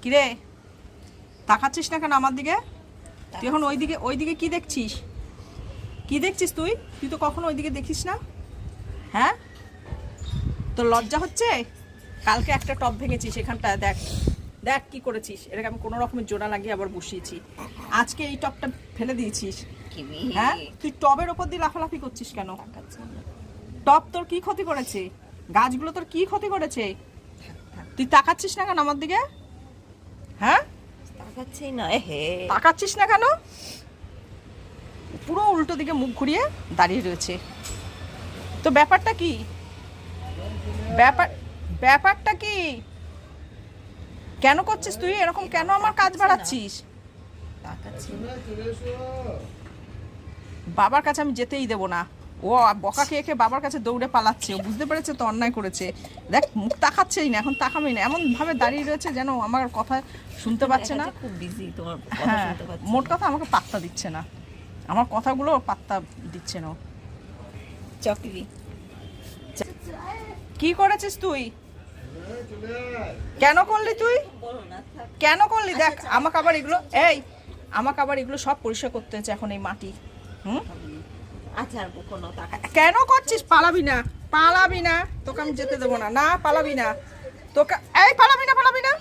কিরে তাকাচ্ছিস না কেন আমার দিকে? তুই এখন ওইদিকে কি দেখছিস? কি দেখছিস তুই? তুই তো কখনো ওইদিকে দেখিস না। হ্যাঁ, তোর লজ্জা হচ্ছে? কালকে একটা টব ভেঙেছিস, এখানটা দেখ দেখ কি করেছিস। এটাকে আমি কোনো রকমের জোড়া লাগিয়ে আবার বসিয়েছি। আজকে এই টবটা ফেলে দিয়েছিস। হ্যাঁ, তুই টবের ওপর দিয়ে লাফালাফি করছিস কেন? টব তোর কি ক্ষতি করেছে? গাছগুলো তোর কি ক্ষতি করেছে? তুই তাকাচ্ছিস না কেন আমার দিকে? হ্যাঁ, তাকাচ্ছিস না কেন? পুরো উল্টো দিকে মুখ ঘুরিয়ে দাঁড়িয়ে রয়েছে। তো ব্যাপারটা কি? ব্যাপারটা কি? কেন করছিস তুই এরকম? কেন আমার কাজ বাড়াচ্ছিস? বাবার কাছে আমি যেতেই দেবো না। ও বকা খেয়ে খেয়ে বাবার কাছে দৌড়ে পালাচ্ছে। ও বুঝতে পেরেছে তো অন্যায় করেছে। দেখ মুখ তাকাচ্ছেই না, এখন তাকাবেই না, এমন ভাবে দাঁড়িয়ে রয়েছে যেন আমার কথা শুনতে পাচ্ছে না। হ্যাঁ, মোট কথা আমাকে পাত্তা দিচ্ছে না, আমার কথাগুলো পাত্তা দিচ্ছে না। চকরি কি করেছিস তুই? কেন করলি তুই? কেন করলি? দেখ আমাকে আবার এগুলো সব পরিষ্কার করতে হচ্ছে এখন, এই মাটি। কেন করছিস? পালাবি না, তোকে আমি যেতে দেবো না। না পালাবি না, তোকে এই পালাবি না।